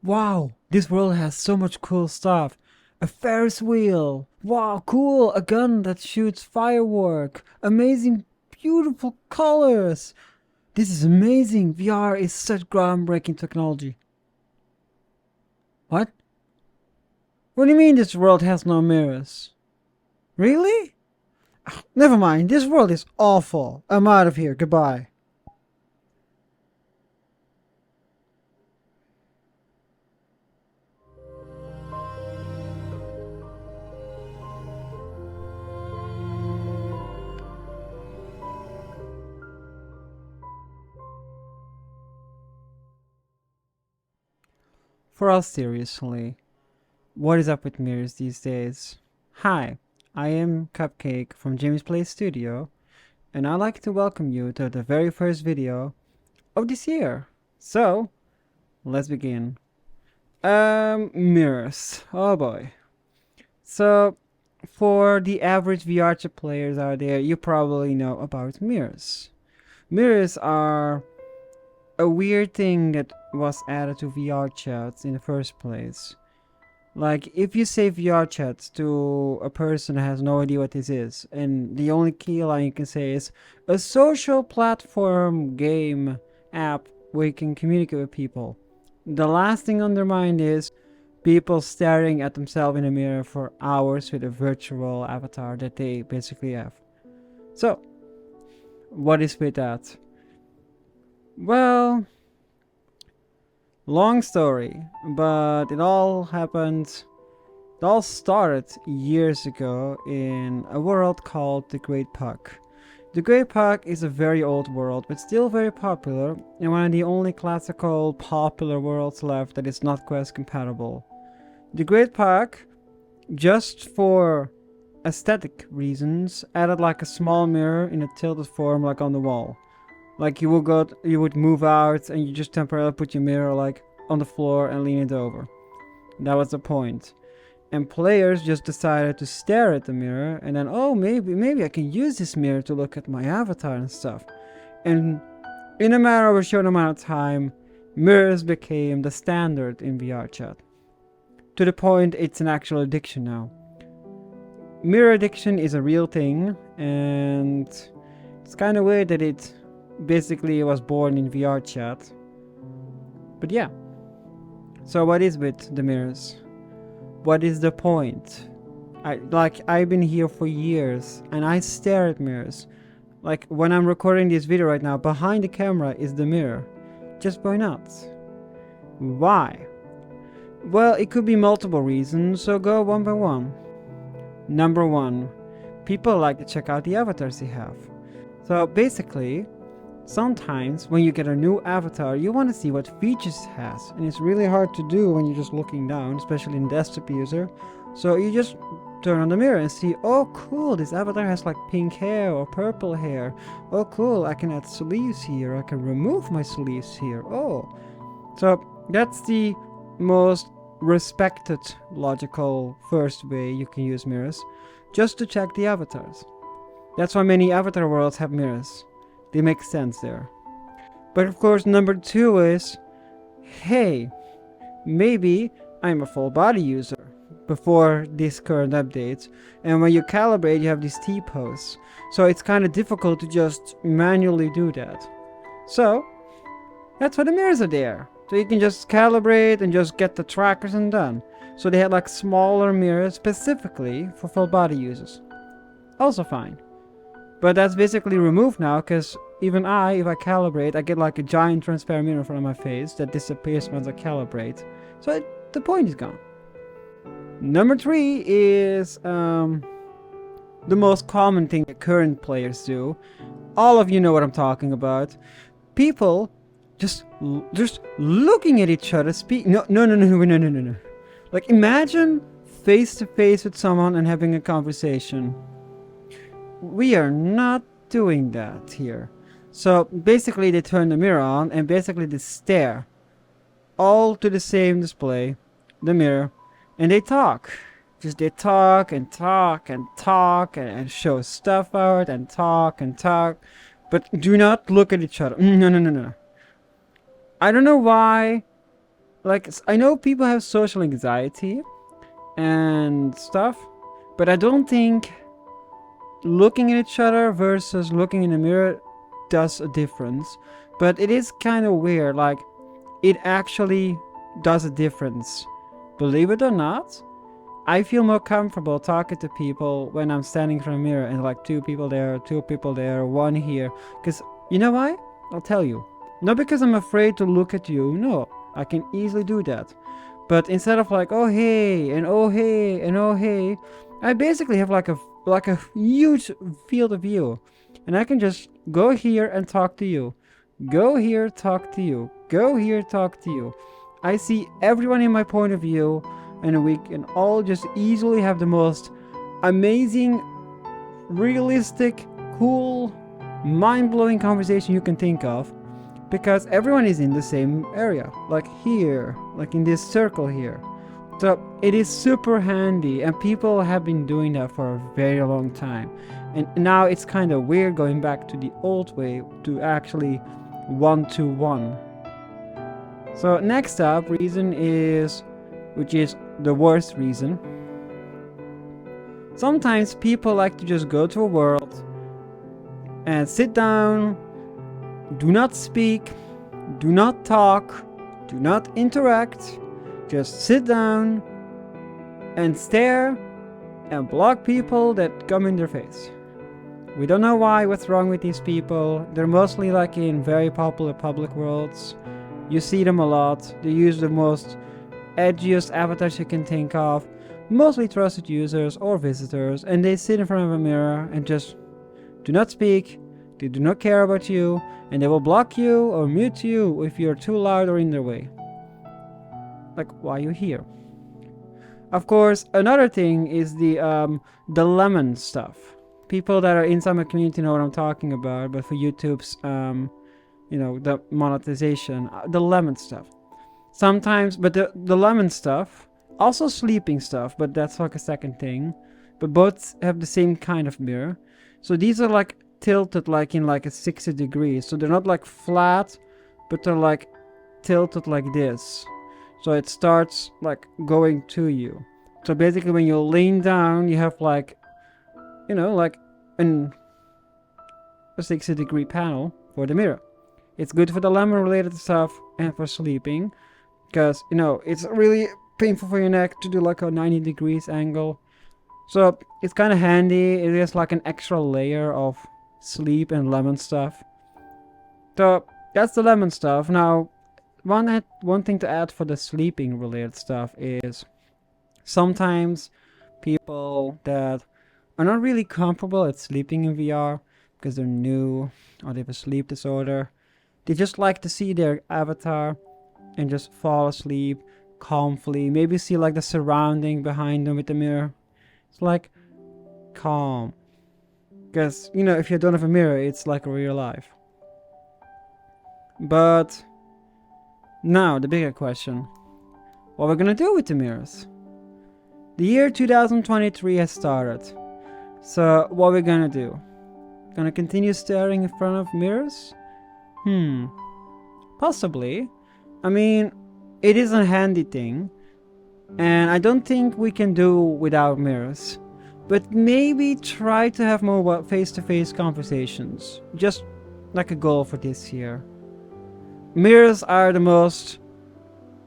Wow, this world has so much cool stuff. A Ferris wheel. Wow, cool. A gun that shoots firework. Amazing, beautiful colors. This is amazing. VR is such groundbreaking technology. What? What do you mean this world has no mirrors? Really? Never mind. This world is awful. I'm out of here. Goodbye. For all seriously, what is up with mirrors these days? Hi, I am Cupcake from Jimmy's Play Studio, and I'd like to welcome you to the very first video of this year. So, let's begin. Mirrors. Oh boy. So, for the average VRChat players out there, you probably know about mirrors. Mirrors are a weird thing that was added to VRChats in the first place. Like, if you say VRChat to a person who has no idea what this is, and the only key line you can say is a social platform game app where you can communicate with people, the last thing on their mind is people staring at themselves in a mirror for hours with a virtual avatar that they basically have. So, what is with that? Well, long story, but it all started years ago in a world called the Great Puck. The Great Puck is a very old world, but still very popular, and one of the only classical popular worlds left that is not quest compatible. The Great Puck, just for aesthetic reasons, added like a small mirror in a tilted form like on the wall. Like you would move out and you just temporarily put your mirror like on the floor and lean it over. That was the point. And players just decided to stare at the mirror and then, oh, maybe I can use this mirror to look at my avatar and stuff. And in a matter of a short amount of time, mirrors became the standard in VRChat. To the point it's an actual addiction now. Mirror addiction is a real thing, and it's kind of weird that it basically was born in VRChat. But yeah. So what is with the mirrors? What is the point? I've been here for years and I stare at mirrors. Like when I'm recording this video right now, behind the camera is the mirror. Just why not? Why? Well, it could be multiple reasons, so go one by one. Number one, people like to check out the avatars they have. So basically, sometimes when you get a new avatar, you want to see what features it has, and it's really hard to do when you're just looking down, especially in desktop user. So you just turn on the mirror and see, oh cool, this avatar has like pink hair or purple hair. Oh cool, I can add sleeves here, I can remove my sleeves here. Oh, so that's the most respected logical first way you can use mirrors, just to check the avatars. That's why many avatar worlds have mirrors. They make sense there. But of course, number two is, hey, maybe I'm a full body user before this current update, and when you calibrate you have these T-poses, so it's kind of difficult to just manually do that. So that's why the mirrors are there, so you can just calibrate and just get the trackers and done. So they had like smaller mirrors specifically for full body users. Also fine. But that's basically removed now, because even if I calibrate, I get like a giant transparent mirror in front of my face that disappears once I calibrate. So the point is gone. Number three is the most common thing that current players do. All of you know what I'm talking about. People just looking at each other, no. Like imagine face to face with someone and having a conversation. We are not doing that here. So basically they turn the mirror on and basically they stare all to the same display, the mirror, and they talk. Just they talk and talk and talk and show stuff out and talk, but do not look at each other. No. I don't know why like, I know people have social anxiety and stuff, but I don't think looking at each other versus looking in the mirror does a difference. But it is kind of weird, like, it actually does a difference. Believe it or not, I feel more comfortable talking to people when I'm standing in front of a mirror and like two people there, one here. Because, you know why? I'll tell you. Not because I'm afraid to look at you, no. I can easily do that. But instead of like, oh hey, and oh hey, and oh hey, I basically have like a huge field of view. And I can just go here and talk to you. Go here, talk to you. Go here, talk to you. I see everyone in my point of view, and we can all just easily have the most amazing, realistic, cool, mind-blowing conversation you can think of, because everyone is in the same area, like here, like in this circle here. So it is super handy, and people have been doing that for a very long time. And now it's kind of weird going back to the old way to actually one-to-one. So next up reason is, which is the worst reason. Sometimes people like to just go to a world and sit down, do not speak, do not talk, do not interact, just sit down and stare and block people that come in their face. We don't know why, what's wrong with these people. They're mostly like in very popular public worlds. You see them a lot. They use the most edgiest avatars you can think of, mostly trusted users or visitors, and they sit in front of a mirror and just do not speak. They do not care about you, and they will block you or mute you if you're too loud or in their way. Like, why are you here? Of course, another thing is the lemon stuff. People that are inside my community know what I'm talking about, but for YouTube's, you know, the monetization, the lemon stuff. Sometimes, but the lemon stuff, also sleeping stuff, but that's like a second thing. But both have the same kind of mirror. So these are like tilted like in like a 60 degrees. So they're not like flat, but they're like tilted like this. So it starts like going to you. So basically when you lean down, you have like, you know, like a 60-degree panel for the mirror. It's good for the lemon related stuff and for sleeping, because, you know, it's really painful for your neck to do like a 90 degrees angle. So it's kind of handy. It is like an extra layer of sleep and lemon stuff. So that's the lemon stuff. Now, one thing to add for the sleeping related stuff is sometimes people that are not really comfortable at sleeping in VR because they're new or they have a sleep disorder, they just like to see their avatar and just fall asleep calmly. Maybe see like the surrounding behind them with the mirror. It's like calm. Because, you know, if you don't have a mirror, it's like real life. But now the bigger question. What we're gonna do with the mirrors? The year 2023 has started. So what we're gonna do? Gonna continue staring in front of mirrors? Possibly. I mean, it is a handy thing, and I don't think we can do without mirrors. But maybe try to have more face-to-face conversations. Just like a goal for this year. Mirrors are the most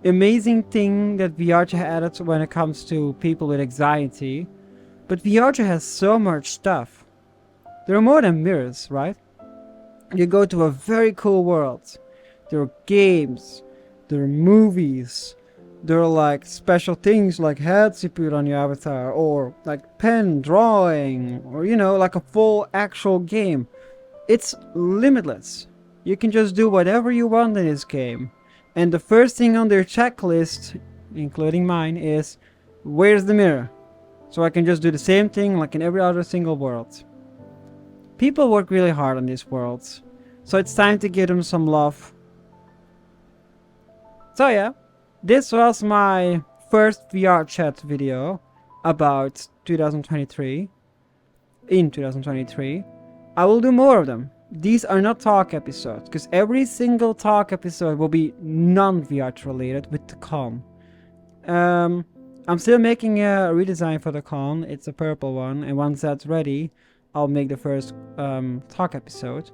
amazing thing that VRChat added when it comes to people with anxiety. But VRChat has so much stuff. There are more than mirrors, right? You go to a very cool world. There are games. There are movies. There are like special things like hats you put on your avatar, or like pen drawing, or, you know, like a full actual game. It's limitless. You can just do whatever you want in this game. And the first thing on their checklist, including mine, is where's the mirror? So I can just do the same thing like in every other single world. People work really hard on these worlds, so it's time to give them some love. So yeah, this was my first VRChat video about 2023. In 2023, I will do more of them. these are not talk episodes, because every single talk episode will be non-VRChat related with the con. I'm still making a redesign for the con. It's a purple one, and once that's ready, I'll make the first talk episode.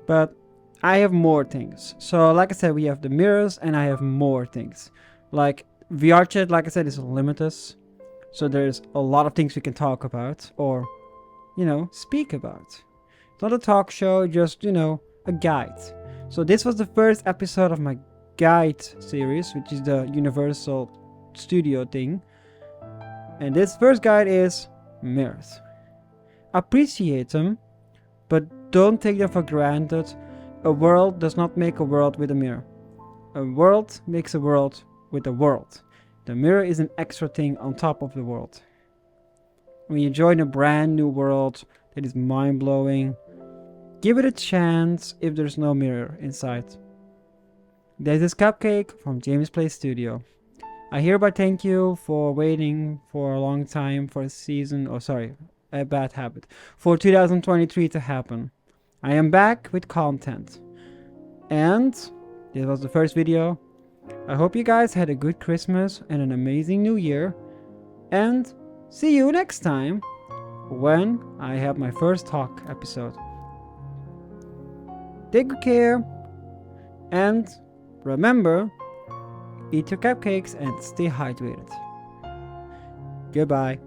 But I have more things. So like I said, we have the mirrors, and I have more things. Like VRChat, like I said, is limitless. So there's a lot of things we can talk about, or, you know, speak about. It's not a talk show, just, you know, a guide. So this was the first episode of my guide series, which is the Universal Studio thing. And this first guide is mirrors. Appreciate them, but don't take them for granted. A world does not make a world with a mirror. A world makes a world with a world. The mirror is an extra thing on top of the world. When you join a brand new world that is mind-blowing, give it a chance if there's no mirror inside. This is Cupcake from James Play Studio. I hereby thank you for waiting for a long time for a season, a bad habit, for 2023 to happen. I am back with content. And this was the first video. I hope you guys had a good Christmas and an amazing New Year. And see you next time when I have my first talk episode. Take good care. And remember, eat your cupcakes and stay hydrated. Goodbye.